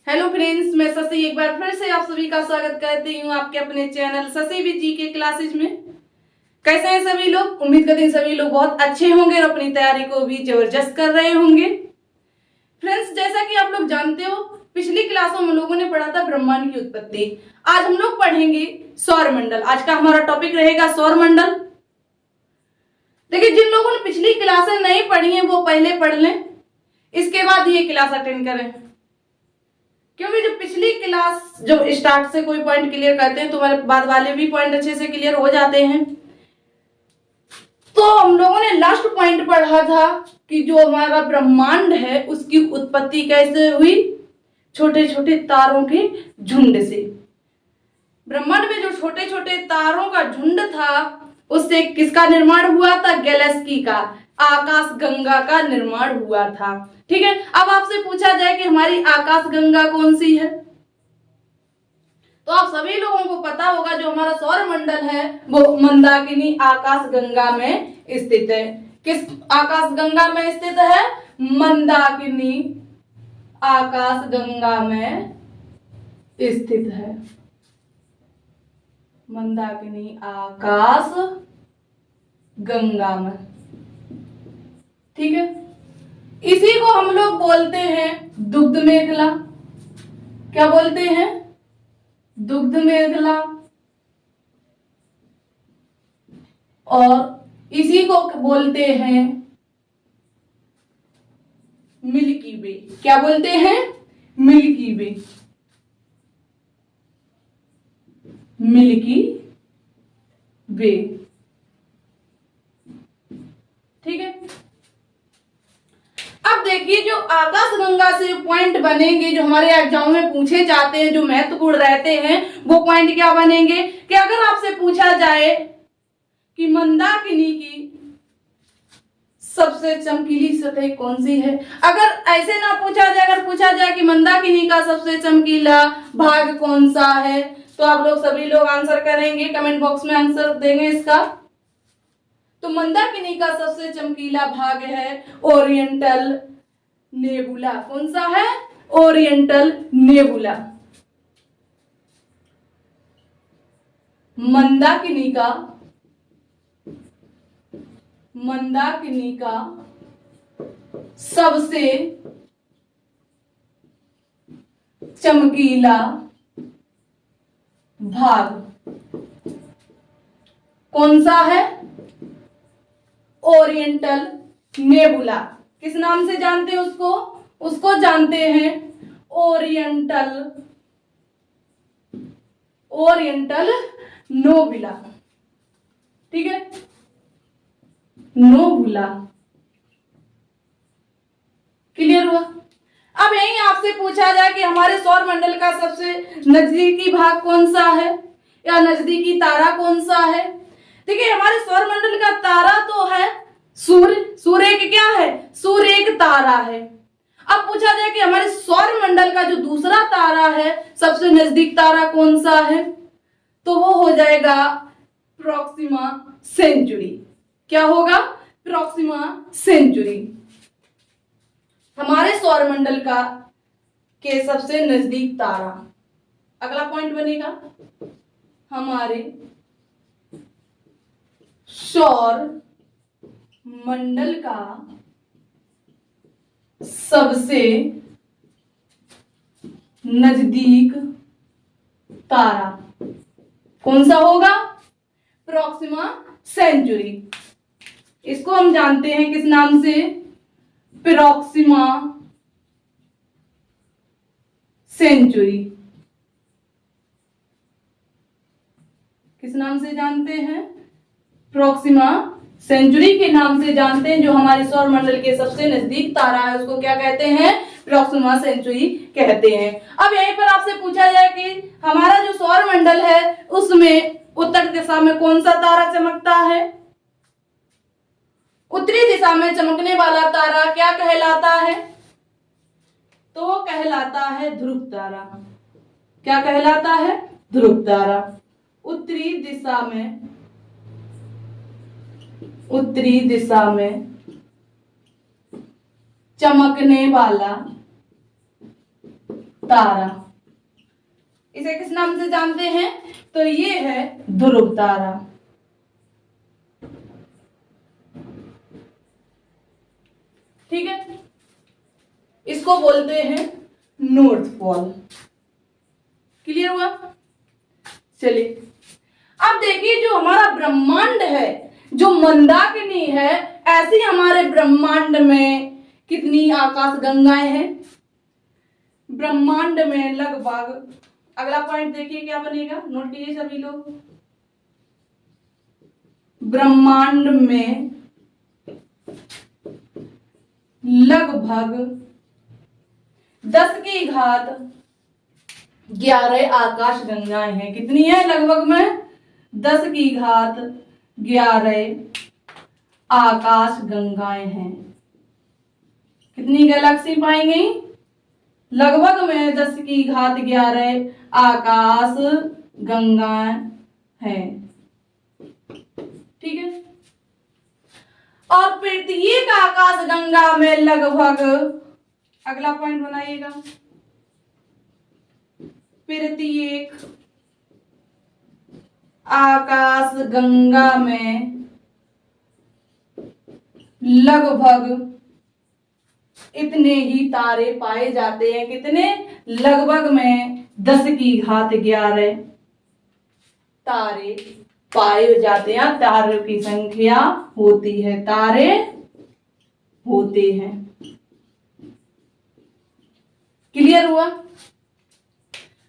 Hello friends, मैं शशि एक बार फिर से आप सभी का स्वागत करती हूँ आपके अपने चैनल शशि विद जी के क्लासेज में। कैसे हैं सभी लोग? उम्मीद करते हैं सभी लोग बहुत अच्छे होंगे और अपनी तैयारी को भी जबरदस्त कर रहे होंगे। फ्रेंड्स, जैसा कि आप लोग जानते हो, पिछली क्लासों में लोगों ने पढ़ा था ब्रह्मांड की उत्पत्ति। आज हम लोग पढ़ेंगे सौरमंडल। आज का हमारा टॉपिक रहेगा सौरमंडल। देखिए, जिन लोगों ने पिछली क्लासें नहीं पढ़ी है वो पहले पढ़ लें, इसके बाद ये क्लास अटेंड करें, क्योंकि जो पिछली क्लास जब स्टार्ट से कोई पॉइंट क्लियर करते हैं तो हमारे बाद वाले भी पॉइंट अच्छे से क्लियर हो जाते हैं। तो हम लोगों ने लास्ट पॉइंट पढ़ा था कि जो हमारा ब्रह्मांड है उसकी उत्पत्ति कैसे हुई? छोटे छोटे तारों के झुंड से। ब्रह्मांड में जो छोटे छोटे तारों का झुंड था उससे किसका निर्माण हुआ था? गैलेक्सी का, आकाश गंगा का निर्माण हुआ था। ठीक है, अब आपसे पूछा जाए कि हमारी आकाश गंगा कौन सी है, तो आप सभी लोगों को पता होगा जो हमारा सौरमंडल है वो मंदाकिनी आकाश गंगा में स्थित है। किस आकाश गंगा में स्थित है? मंदाकिनी आकाश गंगा में स्थित है। मंदाकिनी आकाश गंगा में, ठीक है। इसी को हम लोग बोलते हैं दुग्ध मेखला। क्या बोलते हैं? दुग्ध मेखला। और इसी को बोलते हैं मिल्की वे। क्या बोलते हैं? मिल्की वे। मिल्की वे, ठीक है। अब देखिए, जो आकाश गंगा से पॉइंट बनेंगे जो हमारे एग्जाम में पूछे जाते हैं, जो महत्वपूर्ण रहते हैं, वो पॉइंट क्या बनेंगे कि अगर आपसे पूछा जाए कि मंदाकिनी की सबसे चमकीली सतह कौन सी है, अगर ऐसे ना पूछा जाए, अगर पूछा जाए कि मंदाकिनी का सबसे चमकीला भाग कौन सा है, तो आप लोग सभी लोग आंसर करेंगे, कमेंट बॉक्स में आंसर देंगे इसका। तो मंदाकिनी का सबसे चमकीला भाग है ओरिएंटल नेबुला। कौन सा है? Oriental nebula. मंदाकिनी का सबसे चमकीला भाग कौन सा है? Oriental nebula. किस नाम से जानते हैं उसको? उसको जानते हैं ओरिएंटल नोबुला, ठीक है। नोबुला, क्लियर हुआ? अब यही आपसे पूछा जाए कि हमारे सौर मंडल का सबसे नजदीकी भाग कौन सा है या नजदीकी तारा कौन सा है? देखिए, हमारे सौर मंडल का तारा तो है सूर्य। सूर्य एक क्या है? सूर्य एक तारा है। अब पूछा जाए कि हमारे सौर मंडल का जो दूसरा तारा है, सबसे नजदीक तारा कौन सा है, तो वो हो जाएगा प्रोक्सिमा सेंचुरी। क्या होगा? Proxima Centauri. हमारे सौर मंडल का के सबसे नजदीक तारा। अगला पॉइंट बनेगा हमारे सौर मंडल का सबसे नजदीक तारा कौन सा होगा? Proxima Centauri. इसको हम जानते हैं किस नाम से? Proxima Centauri. किस नाम से जानते हैं? प्रोक्सिमा सेंचुरी के नाम से जानते हैं। जो हमारे सौर मंडल के सबसे नजदीक तारा है उसको क्या कहते हैं? प्रोक्सिमा सेंचुरी कहते हैं। अब यहीं पर आपसे पूछा जाए कि हमारा जो सौर मंडल है उसमें उत्तर दिशा में कौन सा तारा चमकता है? उत्तरी दिशा में चमकने वाला तारा क्या कहलाता है? तो वो कहलाता है ध्रुव तारा। क्या कहलाता है? ध्रुव तारा। उत्तरी दिशा में चमकने वाला तारा। इसे किस नाम से जानते हैं? तो ये है ध्रुव तारा। ठीक है, इसको बोलते हैं नॉर्थ पोल। क्लियर हुआ? चलिए अब देखिए, जो हमारा ब्रह्मांड है, जो मंदाकिनी है, ऐसी हमारे ब्रह्मांड में कितनी आकाश गंगाएं हैं? ब्रह्मांड में लगभग, अगला पॉइंट देखिए क्या बनेगा, नोट कीजिए सभी लोग। ब्रह्मांड में लगभग 10 की घात 11 आकाश गंगाएं हैं। कितनी है? लगभग में 10 की घात 11 आकाश गंगाएं हैं। कितनी गैलेक्सी पाई गई? लगभग में 10 की घात 11 आकाश गंगाएं हैं। ठीक है, और प्रत्येक आकाश गंगा में लगभग, अगला पॉइंट बनाइएगा, प्रत्येक आकाश गंगा में लगभग इतने ही तारे पाए जाते हैं। कितने? लगभग में 10 की घात 11 तारे पाए जाते हैं। तारों की संख्या होती है, तारे होते हैं। क्लियर हुआ?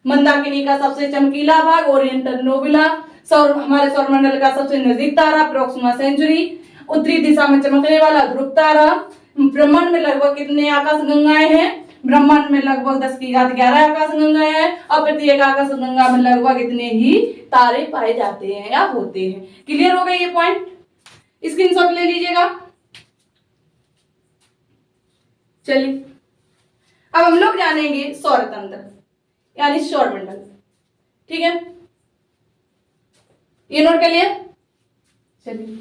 मंदाकिनी का सबसे चमकीला भाग ओरिएंटल नोबिला, हमारे सौरमंडल का सबसे नजदीक तारा प्रोक्सिमा सेंचुरी, उत्तरी दिशा में चमकने वाला ध्रुव तारा। ब्रह्मांड में लगभग कितने आकाश गंगाएं हैं? ब्रह्मांड में लगभग 10 की घात 11 आकाश गंगाएं हैं, और प्रत्येक आकाश गंगा में लगभग इतने ही तारे पाए जाते हैं या होते हैं। क्लियर हो गए ये पॉइंट? स्क्रीनशॉट ले लीजिएगा। चलिए अब हम लोग जानेंगे सौर तंत्र यानी सौरमंडल। ठीक है, ये नोट कर लिया? चलिए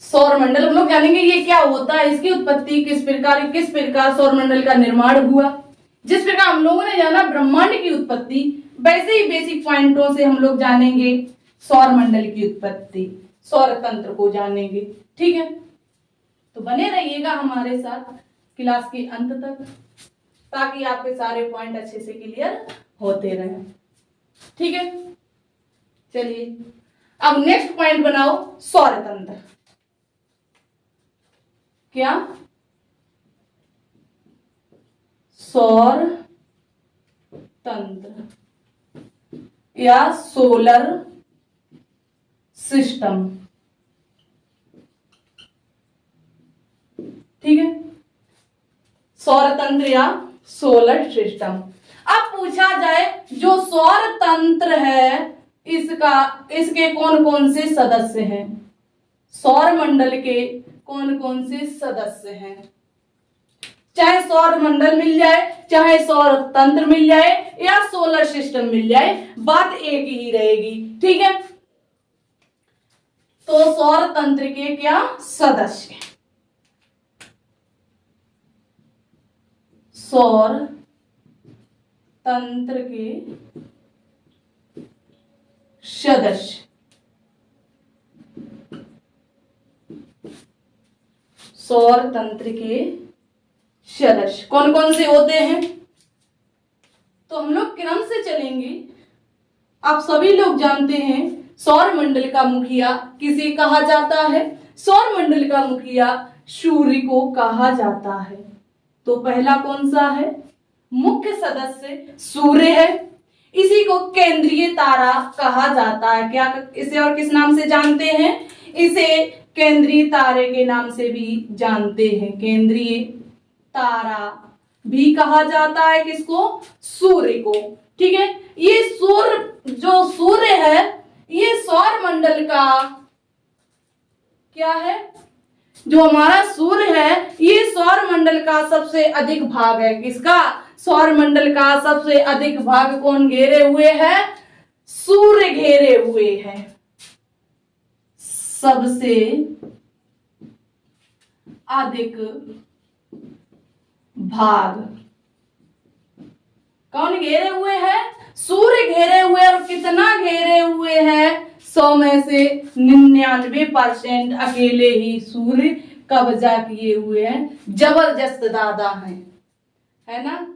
सौरमंडल हम लोग जानेंगे ये क्या होता है, इसकी उत्पत्ति किस प्रकार सौरमंडल का निर्माण हुआ। जिस प्रकार हम लोगों ने जाना ब्रह्मांड की उत्पत्ति, वैसे ही बेसिक पॉइंटों से हम लोग जानेंगे सौरमंडल की उत्पत्ति, सौर तंत्र को जानेंगे। ठीक है, तो बने रहिएगा हमारे साथ क्लास के अंत तक, ताकि आपके सारे पॉइंट अच्छे से क्लियर होते रहें। ठीक है, चलिए अब नेक्स्ट पॉइंट बनाओ सौर तंत्र। क्या? सौर तंत्र या सोलर सिस्टम। ठीक है, सौर तंत्र या सोलर सिस्टम। अब पूछा जाए जो सौर तंत्र है इसके कौन कौन से सदस्य हैं? सौर मंडल के कौन कौन से सदस्य हैं? चाहे सौर मंडल मिल जाए, चाहे सौर तंत्र मिल जाए, या सोलर सिस्टम मिल जाए, बात एक ही रहेगी। ठीक है, तो सौर तंत्र के क्या सदस्य? सौर तंत्र के सदस्य सौर तंत्र के सदस्य कौन कौन से होते हैं? तो हम लोग क्रम से चलेंगे। आप सभी लोग जानते हैं सौर मंडल का मुखिया किसे कहा जाता है? सौर मंडल का मुखिया सूर्य को कहा जाता है। तो पहला कौन सा है? मुख्य सदस्य सूर्य है। इसी को केंद्रीय तारा कहा जाता है। क्या इसे और किस नाम से जानते हैं? इसे केंद्रीय तारे के नाम से भी जानते हैं। केंद्रीय तारा भी कहा जाता है किसको? सूर्य को। ठीक है, ये सूर्य है, ये सौर मंडल का क्या है? जो हमारा सूर्य है ये सौर मंडल का सबसे अधिक भाग है। किसका? सौर मंडल का सबसे अधिक भाग कौन घेरे हुए है? सूर्य घेरे हुए है। सबसे अधिक भाग। कौन घेरे हुए है? सूर्य घेरे हुए। और कितना घेरे हुए है? 100 में से 99% अकेले ही सूर्य कब्जा किए हुए हैं। जबरदस्त दादा हैं, है ना।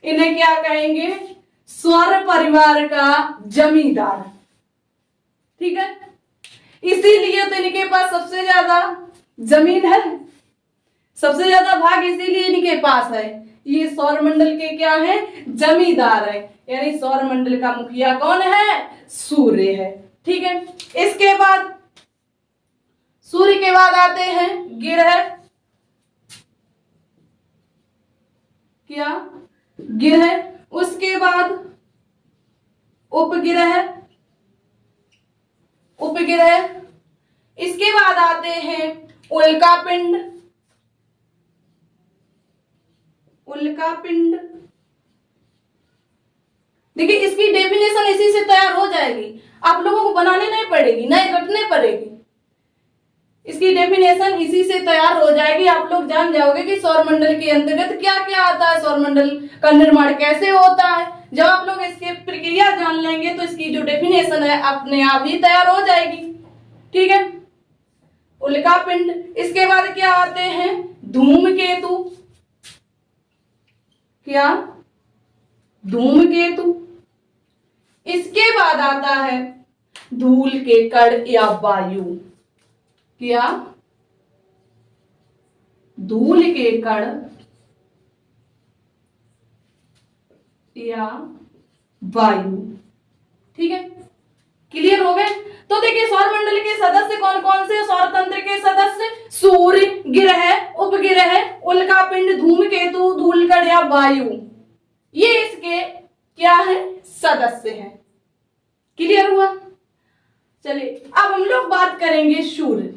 इन्हें क्या कहेंगे? सौर परिवार का जमींदार। ठीक है, इसीलिए तो इनके पास सबसे ज्यादा जमीन है, सबसे ज्यादा भाग इसीलिए इनके पास है। ये सौर मंडल के क्या है? जमींदार है। यानी सौर मंडल का मुखिया कौन है? सूर्य है। ठीक है, इसके बाद सूर्य के बाद आते हैं ग्रह। क्या? ग्रह। उसके बाद उपग्रह। उपग्रह। इसके बाद आते हैं उल्का पिंड। उल्का पिंड। देखिए, इसकी डेफिनेशन इसी से तैयार हो जाएगी, आप लोगों को बनाने नहीं पड़ेगी, नहीं रटने पड़ेगी। इसकी डेफिनेशन इसी से तैयार हो जाएगी। आप लोग जान जाओगे कि सौरमंडल के अंतर्गत क्या क्या आता है, सौरमंडल का निर्माण कैसे होता है। जब आप लोग इसकी प्रक्रिया जान लेंगे तो इसकी जो डेफिनेशन है अपने आप ही तैयार हो जाएगी। ठीक है, उल्का पिंड। इसके बाद क्या आते हैं? धूमकेतु। क्या? धूमकेतु। इसके बाद आता है धूल के कण या वायु। क्या? धूल के कण या वायु। ठीक है, क्लियर हो गए। तो देखिए, सौरमंडल के सदस्य कौन कौन से? सौर तंत्र के सदस्य सूर्य, ग्रह, उपग्रह, उल्का पिंड, धूमकेतु, धूलकण या वायु, ये इसके क्या है? सदस्य हैं। क्लियर हुआ। चलिए, अब हम लोग बात करेंगे सूर्य।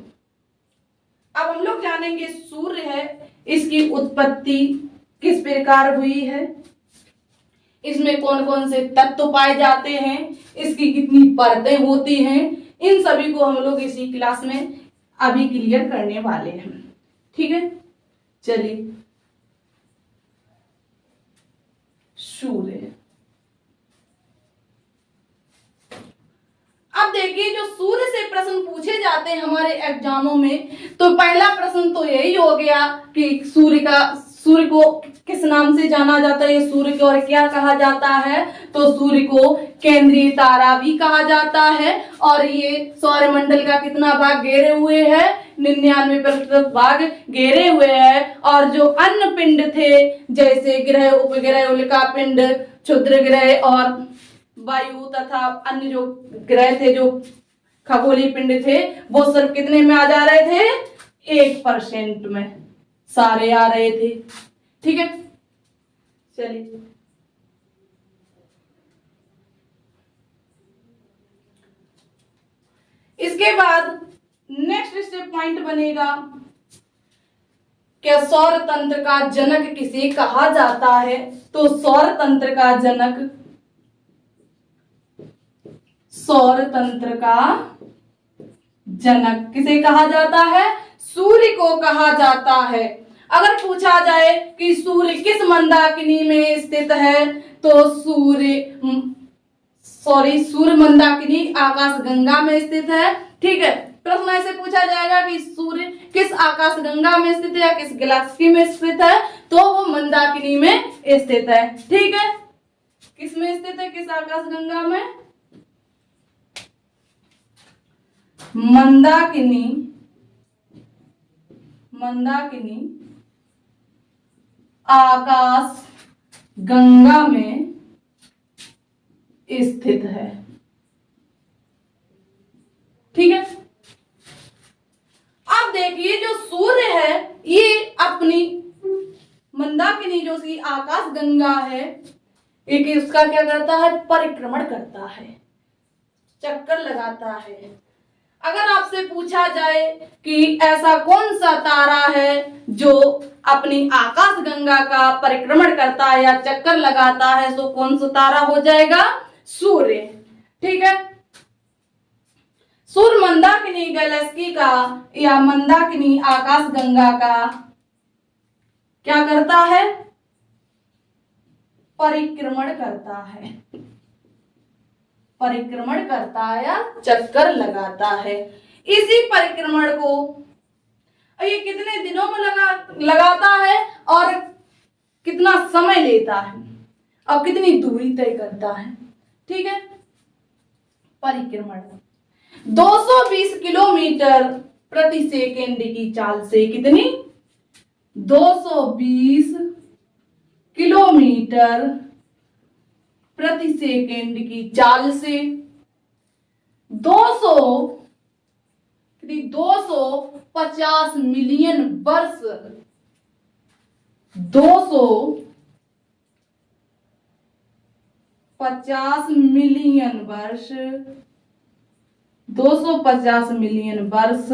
अब हम लोग जानेंगे सूर्य है, इसकी उत्पत्ति किस प्रकार हुई है, इसमें कौन कौन से तत्व पाए जाते हैं, इसकी कितनी परतें होती हैं, इन सभी को हम लोग इसी क्लास में अभी क्लियर करने वाले हैं। ठीक है, चलिए, सूर्य। अब देखिए, जो सूर्य से प्रश्न पूछे जाते हैं हमारे एग्जामों में, तो पहला प्रश्न तो यही हो गया कि सूर्य को किस नाम से जाना जाता है, सूर्य को और क्या कहा जाता है। तो सूर्य को केंद्रीय तारा भी कहा जाता है। और ये सौरमंडल का कितना भाग घेरे हुए है? 99% भाग घेरे हुए है। और जो अन्य पिंड थे, जैसे ग्रह, उपग्रह, उल्का पिंड, क्षुद्र ग्रह और वायु तथा अन्य जो ग्रह थे, जो खगोलीय पिंड थे, वो सिर्फ कितने में आ जा रहे थे? 1% में सारे आ रहे थे। ठीक है, चलिए, इसके बाद नेक्स्ट स्टेप पॉइंट बनेगा, क्या सौर तंत्र का जनक किसे कहा जाता है? तो सौर तंत्र का जनक, सौर तंत्र का जनक किसे कहा जाता है? सूर्य को कहा जाता है। अगर पूछा जाए कि सूर्य किस मंदाकिनी में स्थित है, तो सूर्य मंदाकिनी आकाश गंगा में स्थित है। ठीक है, प्रश्न ऐसे पूछा जाएगा कि सूर्य किस आकाश गंगा में स्थित है या किस गैलेक्सी में स्थित है, तो वो मंदाकिनी में स्थित है। ठीक है, किस में स्थित है? किस आकाश गंगा में? मंदाकिनी, मंदाकिनी आकाश गंगा में स्थित है। ठीक है, अब देखिए, जो सूर्य है ये अपनी मंदाकिनी जो सी आकाश गंगा है, एक उसका क्या करता है? परिक्रमण करता है, चक्कर लगाता है। अगर आपसे पूछा जाए कि ऐसा कौन सा तारा है जो अपनी आकाश गंगा का परिक्रमण करता है या चक्कर लगाता है, तो कौन सा तारा हो जाएगा? सूर्य। ठीक है, सूर्य मंदाकिनी गैलेक्सी का या मंदाकिनी आकाश गंगा का क्या करता है? परिक्रमण करता है, परिक्रमण करता है या चक्कर लगाता है। इसी परिक्रमण को ये कितने दिनों में लगाता है और कितना समय लेता है और कितनी दूरी तय करता है। ठीक है, परिक्रमण 220 किलोमीटर प्रति सेकेंड की चाल से, कितनी? 220 किलोमीटर प्रति सेकेंड की चाल से 250 मिलियन वर्ष, 250 मिलियन वर्ष, 250 मिलियन वर्ष,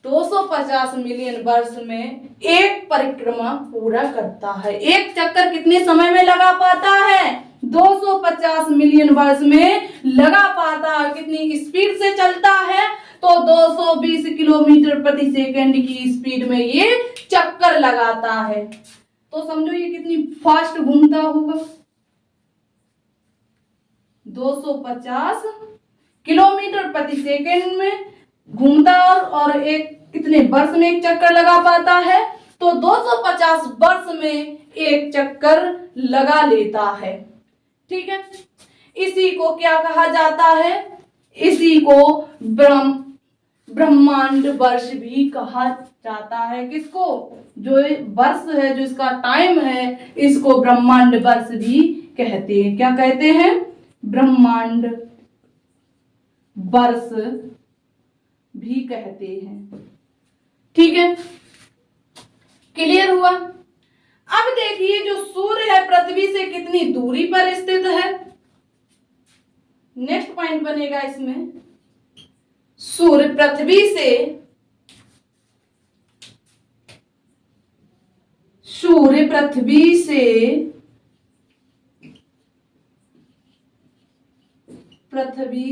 250 मिलियन वर्ष में एक परिक्रमा पूरा करता है। एक चक्कर कितने समय में लगा पाता है? 250 मिलियन वर्ष में लगा पाता है। कितनी स्पीड से चलता है? तो 220 किलोमीटर प्रति सेकंड की स्पीड में ये चक्कर लगाता है। तो समझो ये कितनी फास्ट घूमता होगा। 250 किलोमीटर प्रति सेकंड में घूमता और एक कितने वर्ष में एक चक्कर लगा पाता है? तो 250 वर्ष में एक चक्कर लगा लेता है। ठीक है, इसी को क्या कहा जाता है? इसी को ब्रह्मांड वर्ष भी कहा जाता है। किसको? जो वर्ष है, जो इसका टाइम है, इसको ब्रह्मांड वर्ष भी कहते हैं। क्या कहते हैं? ब्रह्मांड वर्ष भी कहते हैं। ठीक है, क्लियर हुआ? अब देखिए, जो सूर्य है पृथ्वी से कितनी दूरी पर स्थित है। नेक्स्ट पॉइंट बनेगा इसमें, सूर्य पृथ्वी से, सूर्य पृथ्वी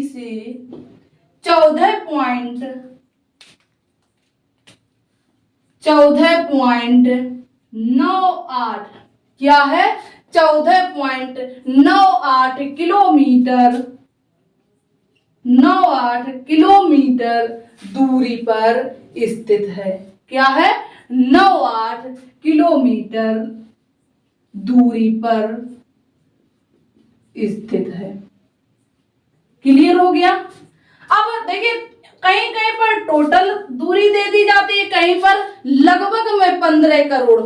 से 14.98 क्या है? 14.98 किलोमीटर, 98 किलोमीटर दूरी पर स्थित है। क्या है? 98 किलोमीटर दूरी पर स्थित है। क्लियर हो गया? अब देखिए, कहीं कहीं पर टोटल दूरी दे दी जाती है, कहीं पर लगभग में 15 करोड़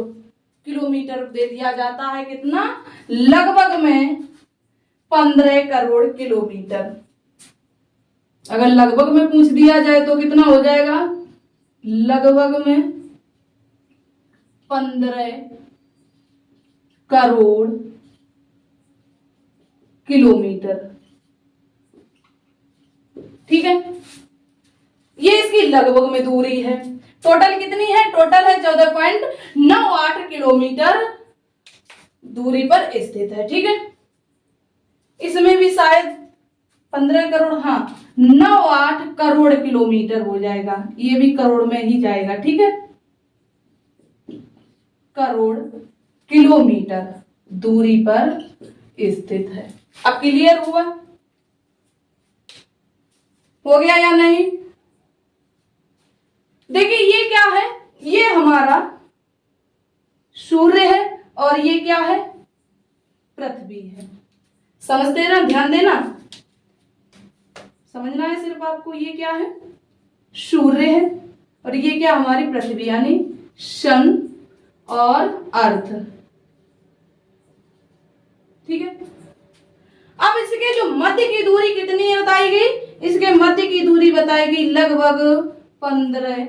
किलोमीटर दे दिया जाता है। कितना? लगभग में 15 करोड़ किलोमीटर। अगर लगभग में पूछ दिया जाए तो कितना हो जाएगा? लगभग में 15 करोड़ किलोमीटर। ठीक है, ये इसकी लगभग में दूरी है। टोटल कितनी है? टोटल है 14.98 किलोमीटर दूरी पर स्थित है। ठीक है, इसमें भी शायद 15 करोड़, हाँ 98 करोड़ किलोमीटर हो जाएगा। ये भी करोड़ में ही जाएगा। ठीक है, करोड़ किलोमीटर दूरी पर स्थित है। अब क्लियर हुआ? हो गया या नहीं? देखिए, ये क्या है? ये हमारा सूर्य है और ये क्या है? पृथ्वी है। समझते ना? ध्यान देना, समझना है सिर्फ आपको। ये क्या है? सूर्य है और ये क्या? हमारी पृथ्वी, यानी सन और अर्थ। ठीक है, अब इसके जो मध्य की दूरी कितनी है बताई गई? इसके मध्य की दूरी बताई गई लगभग 15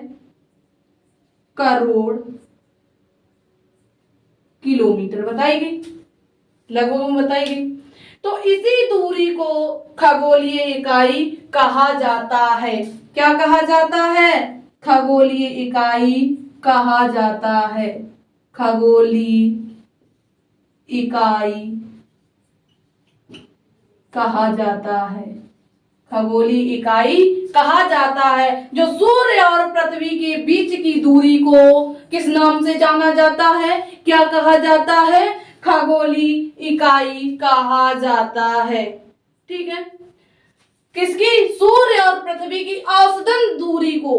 करोड़ किलोमीटर बताई गई, लगभग में बताई गई। तो इसी दूरी को खगोलीय इकाई कहा जाता है। क्या कहा जाता है? खगोलीय इकाई कहा जाता है। खगोलीय इकाई कहा जाता है। खगोलीय इकाई कहा जाता है। जो सूर्य और पृथ्वी के बीच की दूरी को किस नाम से जाना जाता है? क्या कहा जाता है? खगोलीय इकाई कहा जाता है। ठीक है, किसकी? सूर्य और पृथ्वी की औसतन दूरी को,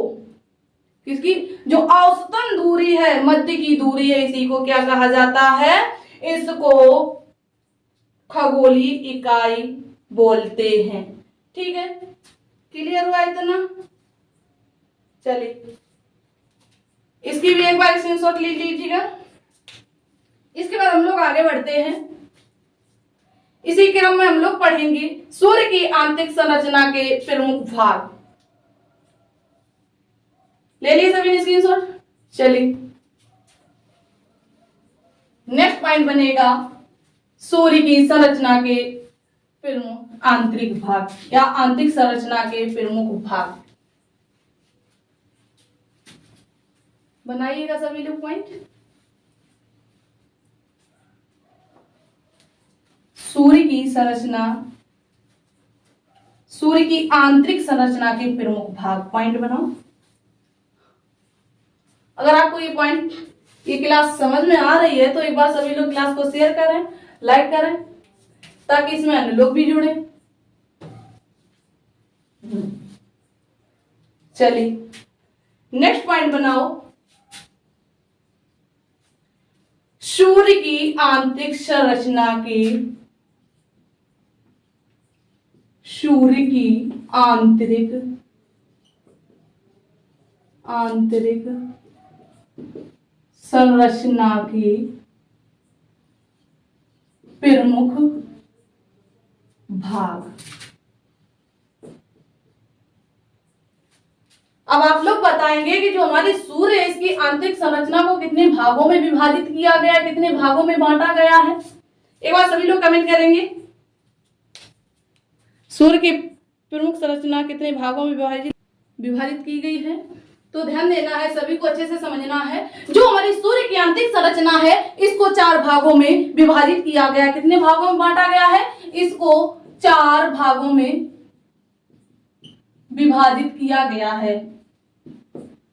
किसकी? जो औसतन दूरी है, मध्य की दूरी है, इसी को क्या कहा जाता है? इसको खगोलीय इकाई बोलते हैं। ठीक है, क्लियर हुआ इतना? चलिए इसकी भी एक बार स्क्रीनशॉट ले लीजिएगा। इसके बाद हम लोग आगे बढ़ते हैं। इसी क्रम में हम लोग पढ़ेंगे सूर्य की आंतरिक संरचना के प्रमुख भाग। ले लिए सभी ने स्क्रीनशॉट? चलिए नेक्स्ट पॉइंट बनेगा सूर्य की संरचना के प्रमुख आंतरिक भाग या आंतरिक संरचना के प्रमुख भाग। बनाइएगा सभी लोग पॉइंट। सूर्य की संरचना, सूर्य की आंतरिक संरचना के प्रमुख भाग, पॉइंट बनाओ। अगर आपको ये पॉइंट, ये क्लास समझ में आ रही है तो एक बार सभी लोग क्लास को शेयर करें, लाइक करें, ताकि इसमें अन्य लोग भी जुड़े। चलिए नेक्स्ट पॉइंट बनाओ सूर्य की आंतरिक संरचना के, सूर्य की आंतरिक संरचना के प्रमुख भाग। अब आप लोग बताएंगे कि जो हमारी सूर्य है इसकी आंतरिक संरचना को कितने भागों में विभाजित किया गया है, कितने भागों में बांटा गया है। एक बार सभी लोग कमेंट करेंगे सूर्य की प्रमुख संरचना कितने भागों में विभाजित की गई है। तो ध्यान देना है, सभी को अच्छे से समझना है। जो हमारी सूर्य की आंतरिक संरचना है इसको 4 भागों में विभाजित किया गया है। कितने भागों में बांटा गया है? इसको 4 भागों में विभाजित किया गया है।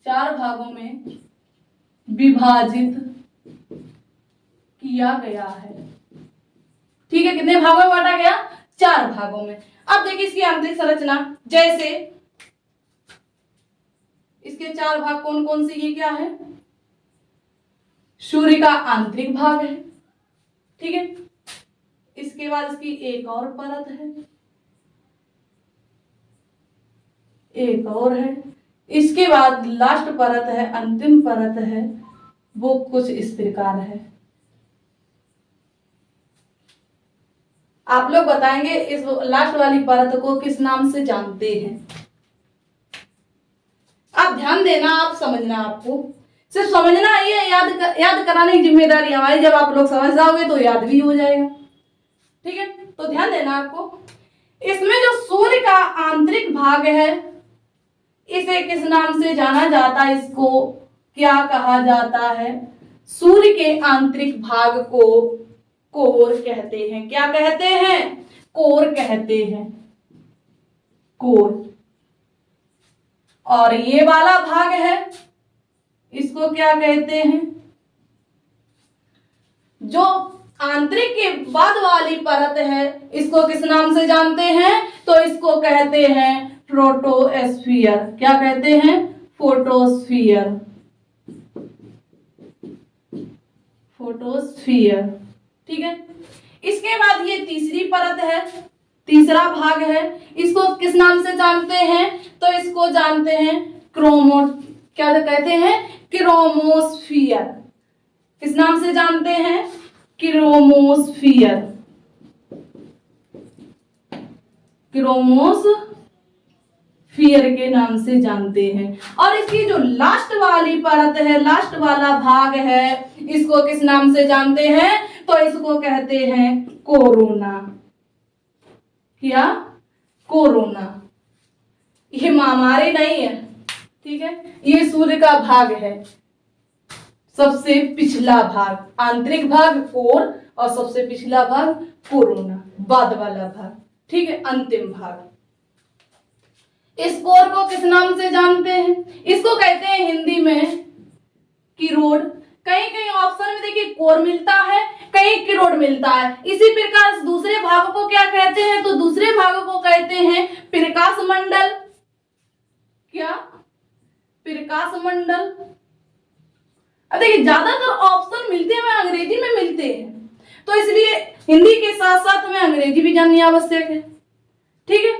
4 भागों में विभाजित किया गया है। ठीक है, कितने भागों में बांटा गया? 4 भागों में। अब देखिए इसकी आंतरिक संरचना, जैसे इसके 4 भाग कौन कौन से, ये क्या है? सूर्य का आंतरिक भाग है। ठीक है, इसके बाद इसकी एक और परत है, एक और है, इसके बाद लास्ट परत है, अंतिम परत है, वो कुछ इस प्रकार है। आप लोग बताएंगे इस लास्ट वाली परत को किस नाम से जानते हैं। आप ध्यान देना, आप समझना, आपको सिर्फ समझना ही है, याद कराने की जिम्मेदारी हमारी। जब आप लोग समझ जाओगे तो याद भी हो जाएगा। ठीक है, तो ध्यान देना आपको। इसमें जो सूर्य का आंतरिक भाग है इसे किस नाम से जाना जाता है, इसको क्या कहा जाता है? सूर्य के आंतरिक भाग को कोर कहते हैं। क्या कहते हैं? कोर कहते हैं, कोर। और ये वाला भाग है इसको क्या कहते हैं? जो आंतरिक के बाद वाली परत है इसको किस नाम से जानते हैं? तो इसको कहते हैं फोटोस्फीयर। क्या कहते हैं? Photosphere, photosphere. ठीक है, इसके बाद ये तीसरी परत है, तीसरा भाग है, इसको किस नाम से जानते हैं? तो इसको जानते हैं क्या कहते हैं? क्रोमोस्फियर। किस नाम से जानते हैं? क्रोमोस्फियर, क्रोमोस्फियर के नाम से जानते हैं। और इसकी जो लास्ट वाली परत है, लास्ट वाला भाग है, इसको किस नाम से जानते हैं? तो इसको कहते हैं कोरोना। क्या? कोरोना। ये महामारी नहीं है, ठीक है, ये सूर्य का भाग है, सबसे पिछला भाग, आंतरिक भाग कोर और सबसे पिछला भाग कोरोना, बाद वाला भाग। ठीक है, अंतिम भाग। इस कोर को किस नाम से जानते हैं? इसको कहते हैं हिंदी में किरोड़। कहीं कहीं ऑप्शन में देखिए कोर मिलता है, कहीं किरोड़ मिलता है। इसी प्रकार दूसरे भाग को क्या कहते हैं? तो दूसरे भाग को कहते हैं प्रकाश मंडल। क्या? प्रकाश मंडल। अब देखिए ज्यादातर ऑप्शन मिलते हैं अंग्रेजी में मिलते हैं, तो इसलिए हिंदी के साथ साथ हमें अंग्रेजी भी जाननी आवश्यक है। ठीक है,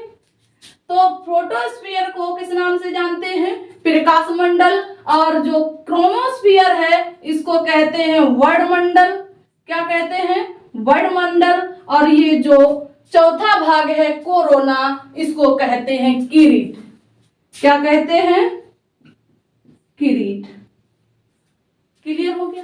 तो फोटोस्फीयर को किस नाम से जानते हैं? प्रकाश मंडल। और जो क्रोमोस्फीयर है इसको कहते हैं वर्णमंडल। क्या कहते हैं? वर्णमंडल। और ये जो चौथा भाग है कोरोना, इसको कहते हैं किरीट। क्या कहते हैं? किरीट। क्लियर हो गया?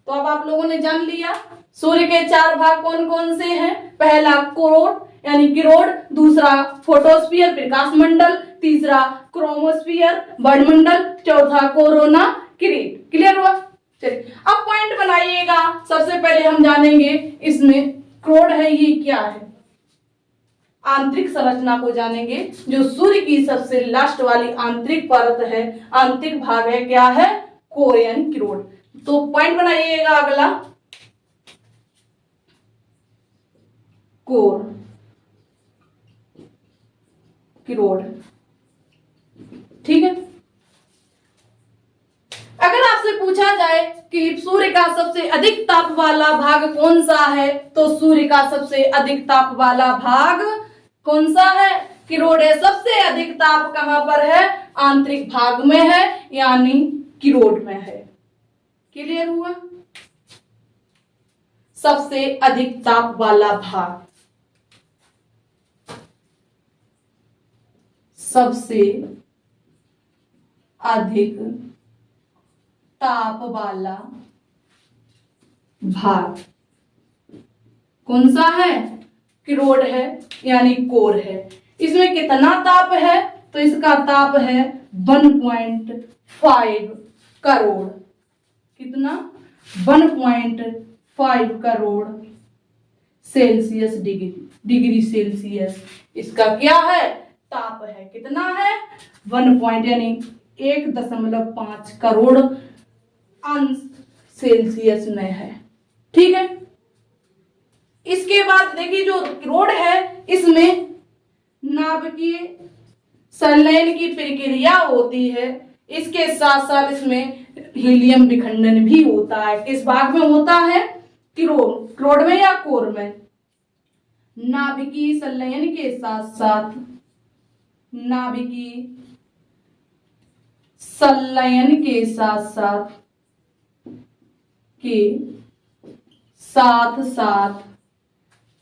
तो अब आप लोगों ने जान लिया सूर्य के चार भाग कौन कौन से हैं। पहला कोर यानी किरोड़, दूसरा फोटोस्फीयर प्रकाश मंडल, तीसरा क्रोमोस्फीयर वर्णमंडल, चौथा कोरोना किरीट। क्लियर हुआ? चलिए अब पॉइंट बनाइएगा। सबसे पहले हम जानेंगे इसमें क्रोड़ है ये क्या है, आंतरिक संरचना को जानेंगे। जो सूर्य की सबसे लास्ट वाली आंतरिक परत है, आंतरिक भाग है, क्या है? कोर यानी किरोड़। तो पॉइंट बनाइएगा अगला, कोर किरोड़। ठीक है, अगर आपसे पूछा जाए कि सूर्य का सबसे अधिक ताप वाला भाग कौन सा है, तो सूर्य का सबसे अधिक ताप वाला भाग कौन सा है? किरोड़ है। सबसे अधिक ताप कहां पर है? आंतरिक भाग में है, यानी किरोड़ में है। क्लियर हुआ? सबसे अधिक ताप वाला भाग, सबसे अधिक ताप वाला भाग कौन सा है? किरोड़ है, यानी कोर है। इसमें कितना ताप है? तो इसका ताप है 1.5 करोड़। कितना? 1.5 करोड़ सेल्सियस डिग्री सेल्सियस इसका क्या है? ताप है। कितना है? 1 यानी 1.5 करोड़ अंश सेल्सियस में है। ठीक है, इसके बाद देखिए जो किरोड़ है इसमें नाभिकीय संलयन की प्रक्रिया होती है। इसके साथ साथ इसमें हीलियम विखंडन भी होता है। किस भाग में होता है? किरोड़ में या कोर में? नाभिकीय संलयन के साथ साथ, नाभिकीय संलयन के साथ साथ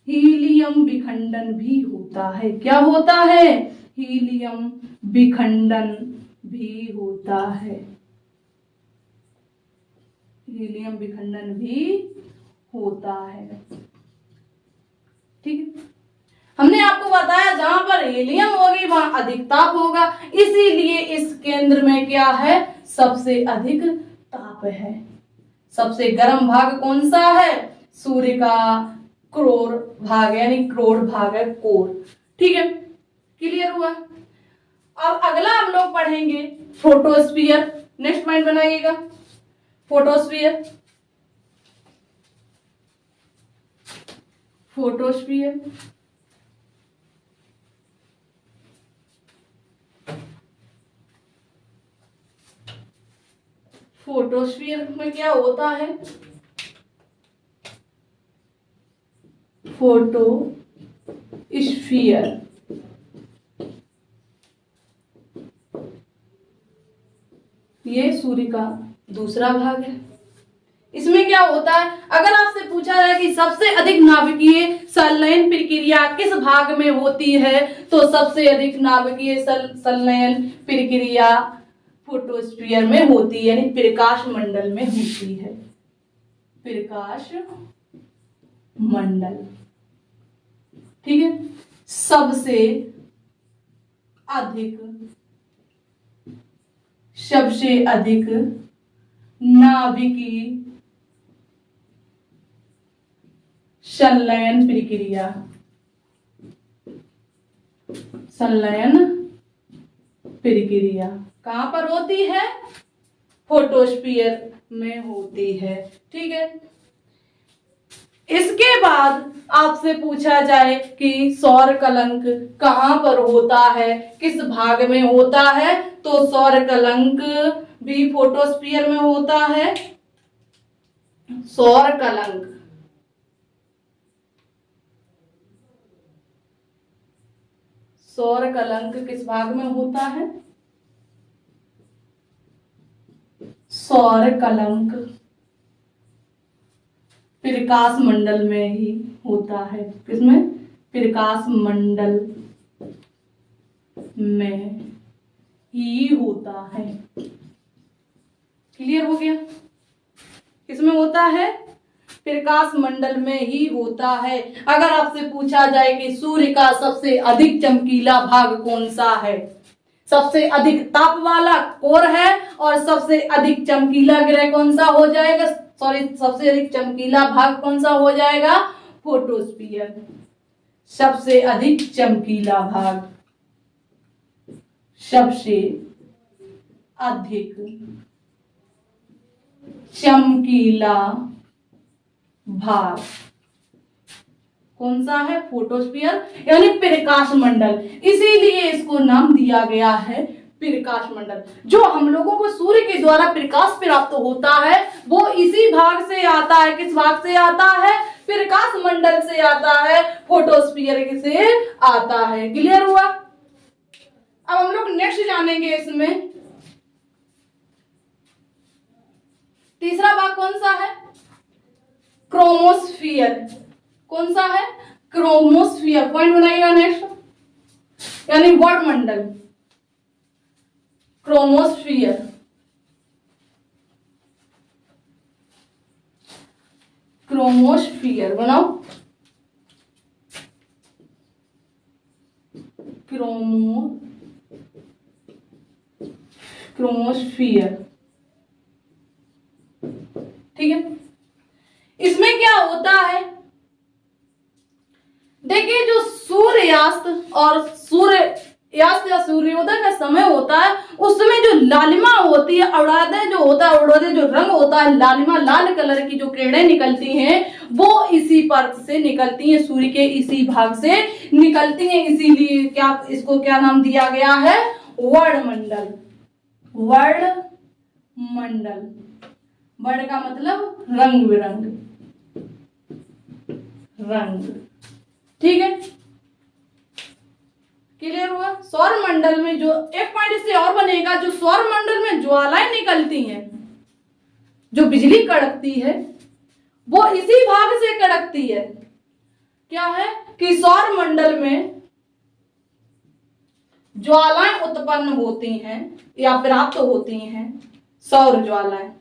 हीलियम विखंडन भी होता है। क्या होता है? हीलियम विखंडन भी होता है। हीलियम विखंडन भी होता है। ठीक है, हमने आपको बताया जहां पर हीलियम होगी वहां अधिक ताप होगा, इसीलिए इस केंद्र में क्या है? सबसे अधिक ताप है। सबसे गर्म भाग कौन सा है? सूर्य का क्रोर भाग यानी क्रोड़ भाग है, कोर। ठीक है, क्लियर हुआ? अब अगला हम लोग पढ़ेंगे फोटोस्फीयर। नेक्स्ट पॉइंट बनाइएगा, फोटोस्फीयर। फोटोस्फीयर फोटोस्फीयर में क्या होता है? फोटोस्फीयर ये सूर्य का दूसरा भाग है। इसमें क्या होता है? अगर आपसे पूछा जाए कि सबसे अधिक नाभिकीय संलयन प्रक्रिया किस भाग में होती है, तो सबसे अधिक नाभिकीय संलयन प्रक्रिया फोटोस्फीयर में होती है, यानी प्रकाश मंडल में होती है। प्रकाश मंडल। ठीक है, सबसे अधिक नाभिकीय संलयन प्रक्रिया संलयन प्रक्रिया कहां पर होती है? फोटोस्फीयर में होती है। ठीक है, इसके बाद आपसे पूछा जाए कि सौर कलंक कहां पर होता है, किस भाग में होता है, तो सौर कलंक भी फोटोस्फीयर में होता है। सौर कलंक सौर कलंक किस भाग में होता है? सौर कलंक प्रकाश मंडल में ही होता है। किसमें? प्रकाश मंडल में ही होता है। क्लियर हो गया? किसमें होता है? प्रकाश मंडल में ही होता है। अगर आपसे पूछा जाए कि सूर्य का सबसे अधिक चमकीला भाग कौन सा है, सबसे अधिक ताप वाला कोर है, और सबसे अधिक चमकीला ग्रह कौन सा हो जाएगा, सबसे अधिक चमकीला भाग कौन सा हो जाएगा? फोटोस्फीयर। सबसे अधिक चमकीला भाग, सबसे अधिक चमकीला भाग कौन सा है? फोटोस्फीयर, यानी प्रकाश मंडल। इसीलिए इसको नाम दिया गया है प्रकाश मंडल। जो हम लोगों को सूर्य के द्वारा प्रकाश प्राप्त होता है वो इसी भाग से आता है। किस भाग से आता है? प्रकाश मंडल से आता है, फोटोस्फीयर से आता है। क्लियर हुआ? अब हम लोग नेक्स्ट जानेंगे इसमें तीसरा भाग कौन सा है? क्रोमोस्फियर। कौन सा है? क्रोमोस्फियर। पॉइंट बनाइएगा नेक्स्ट, यानी वर्ड मंडल। क्रोमोस्फियर, क्रोमोस्फियर बनाओ। क्रोमोस्फियर। ठीक है, इसमें क्या होता है? देखिए, जो सूर्यास्त और सूर्यास्त या सूर्योदय का समय होता है उस समय जो लालिमा होती है, अरुणोदय जो होता है, अरुणोदय जो रंग होता है, लालिमा लाल कलर की जो किरणें निकलती हैं वो इसी पर्त से निकलती हैं, सूर्य के इसी भाग से निकलती हैं। इसीलिए क्या इसको क्या नाम दिया गया है? वर्णमंडल। वर्णमंडल, वर्ण का मतलब रंग बिरंग, रंग। ठीक है, क्लियर हुआ? सौर मंडल में जो एक पॉइंट इससे और बनेगा, जो सौर मंडल में ज्वालाएं निकलती हैं, जो बिजली कड़कती है वो इसी भाग से कड़कती है। क्या है कि सौर मंडल में ज्वालाएं उत्पन्न होती हैं या प्राप्त होती हैं, सौर ज्वालाएं,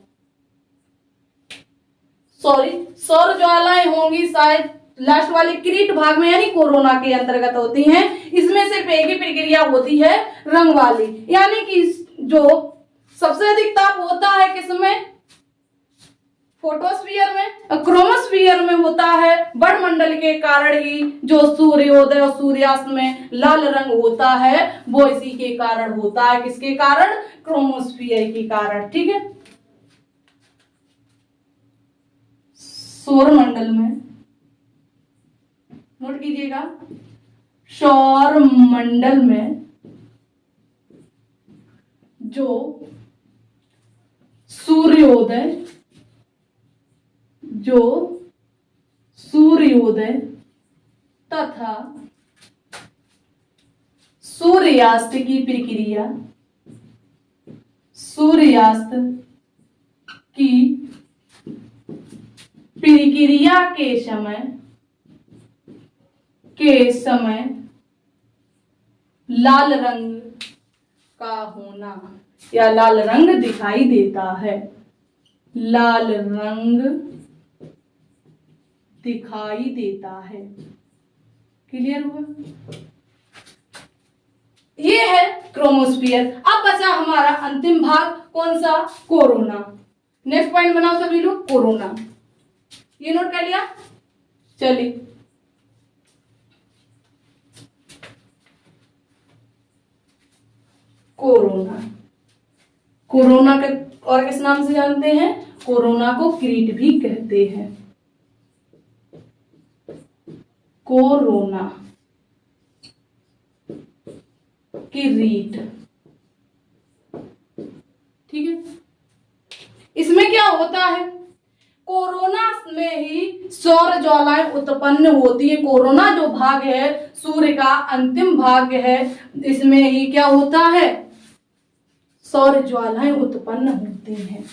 सौर ज्वालाएं होंगी शायद लास्ट वाले किरीट भाग में, यानी कोरोना के अंतर्गत होती हैं। इसमें सिर्फ एक ही प्रक्रिया होती है, रंग वाली, यानी कि जो सबसे अधिक ताप होता है किसमें? फोटोस्फीयर में। क्रोमोस्फीयर में होता है वर्णमंडल के कारण ही जो सूर्योदय और सूर्यास्त में लाल रंग होता है वो इसी के कारण होता है। किसके कारण? क्रोमोस्फीयर के कारण। ठीक है, सौर मंडल में नोट कीजिएगा, सौर मंडल में जो सूर्योदय तथा सूर्यास्त की प्रक्रिया, सूर्यास्त की प्रक्रिया के समय लाल रंग का होना या लाल रंग दिखाई देता है, लाल रंग दिखाई देता है। क्लियर हुआ? ये है क्रोमोस्फियर। अब बचा हमारा अंतिम भाग, कौन सा? कोरोना। नेक्स्ट पॉइंट बनाओ सभी लोग, कोरोना। ये नोट कर लिया? चलिए, कोरोना। कोरोना का और किस नाम से जानते हैं? कोरोना को किरीट भी कहते हैं। कोरोना, किरीट, ठीक है। इसमें क्या होता है? कोरोना में ही सौर ज्वालाएं उत्पन्न होती है। कोरोना जो भाग है सूर्य का अंतिम भाग है, इसमें ही क्या होता है? सौर ज्वालाएं उत्पन्न होती हैं।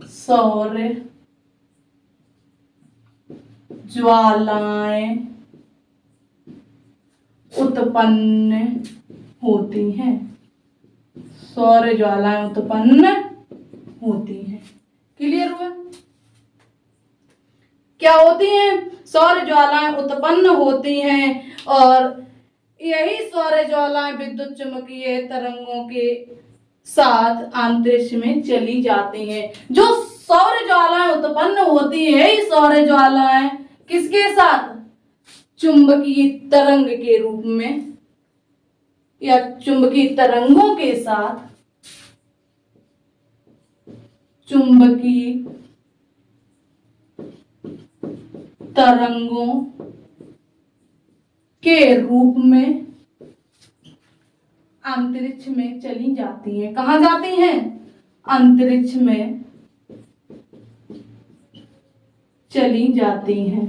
सौर ज्वालाएं उत्पन्न होती हैं। सौर ज्वालाएं उत्पन्न होती हैं। क्लियर हुआ? क्या होती हैं? सौर ज्वालाएं उत्पन्न होती हैं और यही सौर ज्वालाएं विद्युत चुंबकीय तरंगों के साथ अंतरिक्ष में चली जाती हैं। जो सौर ज्वालाएं उत्पन्न होती है, ये सौर ज्वालाएं किसके साथ? चुंबकीय तरंग के रूप में या चुंबकीय तरंगों के साथ, चुंबकीय तरंगों के रूप में अंतरिक्ष में चली जाती हैं। कहाँ जाती हैं? अंतरिक्ष में चली जाती हैं।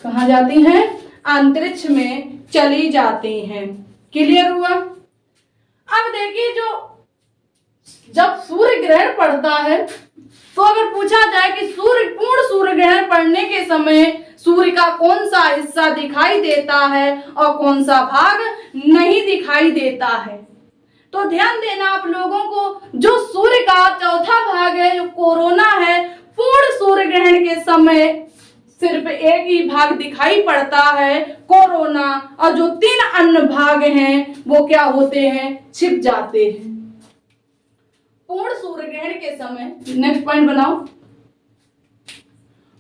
कहाँ जाती हैं? अंतरिक्ष में चली जाती हैं। क्लियर हुआ? अब देखिए, जो जब सूर्य ग्रहण पड़ता है तो अगर पूछा जाए कि पूर्ण सूर्य ग्रहण पड़ने के समय सूर्य का कौन सा हिस्सा दिखाई देता है और कौन सा भाग नहीं दिखाई देता है, तो ध्यान देना आप लोगों को। जो सूर्य का चौथा भाग है, जो कोरोना है, पूर्ण सूर्य ग्रहण के समय सिर्फ एक ही भाग दिखाई पड़ता है, कोरोना, और जो 3 अन्य भाग हैं वो क्या होते हैं? छिप जाते हैं। पूर्ण सूर्य ग्रहण के समय, नेक्स्ट पॉइंट बनाओ,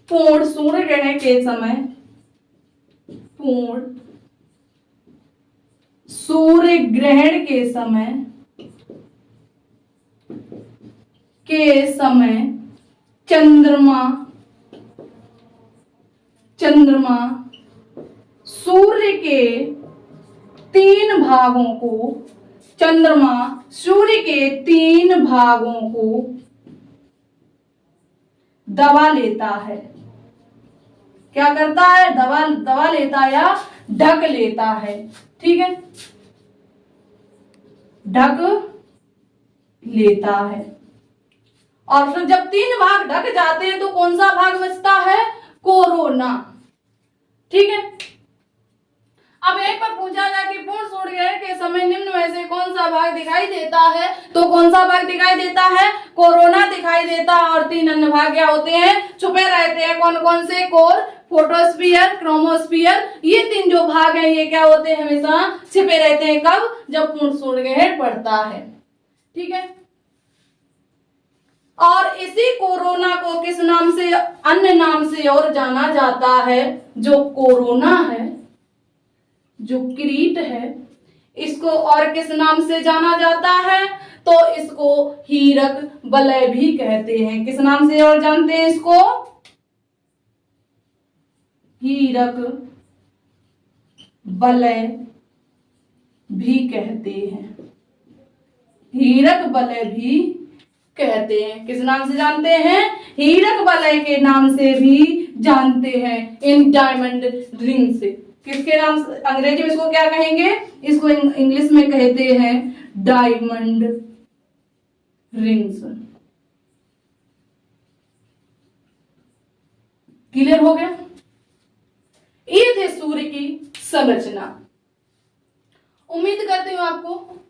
पूर्ण सूर्य ग्रहण के समय, पूर्ण सूर्य ग्रहण के समय चंद्रमा सूर्य के 3 भागों को, चंद्रमा सूर्य के 3 भागों को दबा लेता है। क्या करता है? दबा लेता है या ढक लेता है। ठीक है, ढक लेता है। और फिर जब 3 भाग ढक जाते हैं तो कौन सा भाग बचता है? कोरोना। ठीक है, अब एक बार पूछा जाए कि पूर्ण सूर्य ग्रहण के समय निम्न में से कौन सा भाग दिखाई देता है, तो कौन सा भाग दिखाई देता है? कोरोना दिखाई देता है। और 3 अन्य भाग क्या होते हैं? छुपे रहते हैं। कौन कौन से? Core, photosphere, chromosphere. ये 3 जो भाग हैं ये क्या होते हैं? हमेशा छिपे रहते हैं। कब? जब पूर्ण सूर्य ग्रहण पड़ता है। ठीक है, और इसी कोरोना को किस नाम से, अन्य नाम से और जाना जाता है? जो कोरोना है, जो किरीट है, इसको और किस नाम से जाना जाता है? तो इसको हीरक वलय भी कहते हैं। किस नाम से और जानते हैं इसको? हीरक वलय भी कहते हैं। हीरक वलय भी कहते हैं। किस नाम से जानते हैं? हीरक वलय के नाम से भी जानते हैं, इन डायमंड रिंग से। किसके नाम से? अंग्रेजी में इसको क्या कहेंगे? इसको इंग्लिश में कहते हैं डायमंड रिंग्स। क्लियर हो गया? ये थे सूर्य की संरचना। उम्मीद करती हूं आपको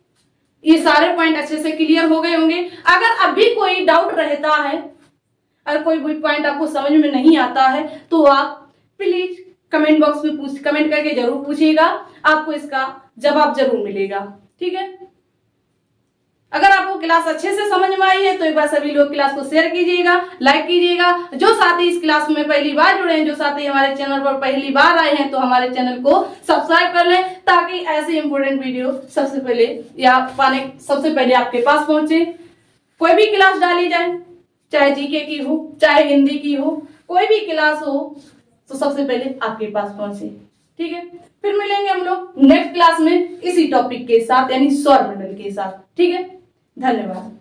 ये सारे पॉइंट अच्छे से क्लियर हो गए होंगे। अगर अभी कोई डाउट रहता है, अगर कोई भी पॉइंट आपको समझ में नहीं आता है, तो आप प्लीज कमेंट बॉक्स में कमेंट करके जरूर पूछिएगा, आपको इसका जवाब जरूर मिलेगा। ठीक है, अगर आपको क्लास अच्छे से समझ में आई है तो एक बार सभी लोग क्लास को शेयर कीजिएगा, लाइक कीजिएगा। जो साथी इस क्लास में पहली बार जुड़े हैं, जो साथी हमारे चैनल पर पहली बार आए हैं, तो हमारे चैनल को सब्सक्राइब कर लें ताकि ऐसे इंपोर्टेंट वीडियो सबसे पहले आपके पास पहुंचे। कोई भी क्लास डाली जाए, चाहे जीके की हो, चाहे हिंदी की हो, कोई भी क्लास हो तो सबसे पहले आपके पास पहुंचे। ठीक है, फिर मिलेंगे हम लोग नेक्स्ट क्लास में इसी टॉपिक के साथ, यानी सौर मंडल के साथ। ठीक है, धन्यवाद।